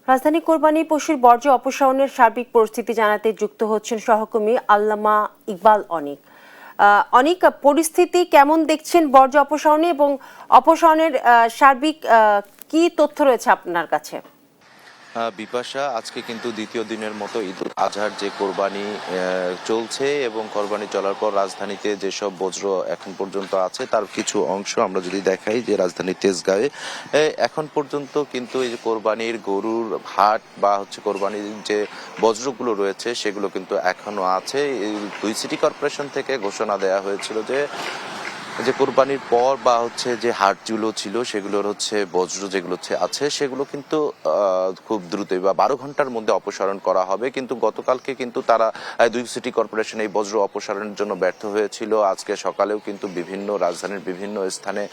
রাজধানী কোরবানি পশুর বর্জ্য অপসারণের সার্বিক পরিস্থিতি জানাতে যুক্ত হচ্ছেন সহকর্মী আল্লামা ইকবাল অনিক। অনিক, পরিস্থিতি কেমন দেখছেন বর্জ্য অপসারণে এবং অপসারণের সার্বিক কি তথ্য রয়েছে আপনার কাছে? বিপাশা, আজকে কিন্তু দ্বিতীয় দিনের মতো ঈদ উল আজহার যে কোরবানি চলছে এবং কোরবানি চলার পর রাজধানীতে যেসব বজ্র এখন পর্যন্ত আছে তার কিছু অংশ আমরা যদি দেখাই যে রাজধানীর তেজগাঁয়ে এখন পর্যন্ত কিন্তু এই যে কোরবানির গরুর হাট বা কোরবানির যে বজ্রগুলো রয়েছে সেগুলো কিন্তু এখনো আছে। এই দুই সিটি কর্পোরেশন থেকে ঘোষণা দেওয়া হয়েছিল যে কোরবানির পর বা যে হাটগুলো ছিল সেগুলোর বজ্র যেগুলো আছে সেগুলো কিন্তু খুব দ্রুতই বা 12 ঘন্টার মধ্যে অপসারণ করা হবে। কিন্তু গতকালকে কিন্তু তারা দুই সিটি কর্পোরেশন এই বজ্র অপসারণের জন্য ব্যর্থ হয়েছিল। আজকে সকালেও কিন্তু বিভিন্ন রাজধানীর বিভিন্ন স্থানে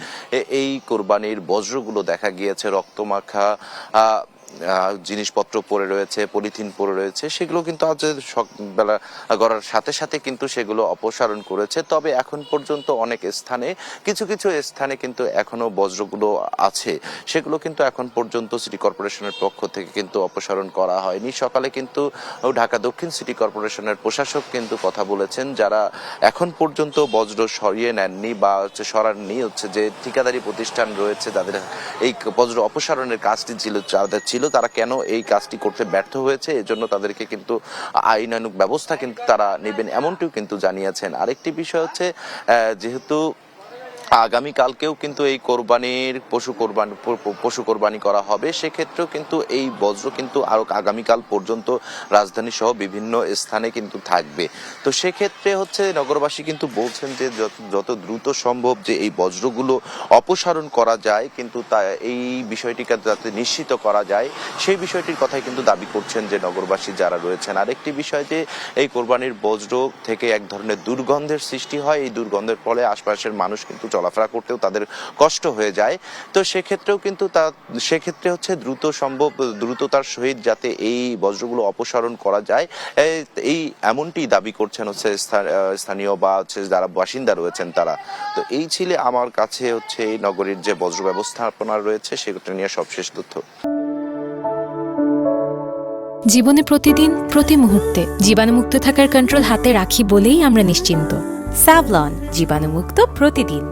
এই কোরবানির বজ্রগুলো দেখা গিয়েছে, রক্তমাখা জিনিসপত্র পড়ে রয়েছে, পলিথিন পড়ে রয়েছে, সেগুলো কিন্তু আজ সকালবেলা গড়ার সাথে সাথে কিন্তু সেগুলো অপসারণ করেছে। তবে এখন পর্যন্ত অনেক স্থানে কিছু কিছু স্থানে কিন্তু এখনো বজ্রগুলো আছে, সেগুলো কিন্তু এখন পর্যন্ত সিটি কর্পোরেশনের পক্ষ থেকে কিন্তু অপসারণ করা হয়নি। সকালে কিন্তু ঢাকা দক্ষিণ সিটি কর্পোরেশনের প্রশাসক কিন্তু কথা বলেছেন, যারা এখন পর্যন্ত বজ্র সরিয়ে নেননি বা সরাননি যে ঠিকাদারি প্রতিষ্ঠান রয়েছে যাদের এই বজ্র অপসারণের কাজটি ছিল তারা কেন এই কাজটি করতে ব্যর্থ হয়েছে, এজন্য তাদেরকে কিন্তু আইনানুগ ব্যবস্থা কিন্তু তারা নেবেন এমনটিও কিন্তু জানিয়েছেন। আরেকটি বিষয় যেহেতু আগামীকালকেও কিন্তু এই কোরবানির পশু কোরবানি করা হবে, সেক্ষেত্রেও কিন্তু এই বজ্র কিন্তু আরো আগামীকাল পর্যন্ত রাজধানী সহ বিভিন্ন স্থানে কিন্তু থাকবে। তো সেক্ষেত্রে নগরবাসী কিন্তু বলছেন যে যত দ্রুত সম্ভব যে এই বজ্রগুলো অপসারণ করা যায়, কিন্তু এই বিষয়টিকে যাতে নিশ্চিত করা যায় সেই বিষয়টির কথাই কিন্তু দাবি করছেন যে নগরবাসী যারা রয়েছেন। আরেকটি বিষয় যে এই কোরবানির বজ্র থেকে এক ধরনের দুর্গন্ধের সৃষ্টি হয়, এই দুর্গন্ধের ফলে আশপাশের মানুষ কিন্তু চলাফেরা করতেও তাদের কষ্ট হয়ে যায়। তো সেক্ষেত্রেও কিন্তু দ্রুততার সহিত যাতে এই বজ্রগুলো অপসারণ করা যায়, এই এমনটি দাবি করছেন স্থানীয় বা যারা বাসিন্দা রয়েছেন তারা। তো এই ছিল আমার কাছে এই নগরীর যে বজ্র ব্যবস্থাপনা রয়েছে সেটা নিয়ে সবশেষ তথ্য। জীবনে প্রতিদিন প্রতি মুহূর্তে জীবাণুমুক্ত থাকার কন্ট্রোল হাতে রাখি বলেই আমরা নিশ্চিন্ত। স্যাভলন, জীবাণুমুক্ত প্রতিদিন।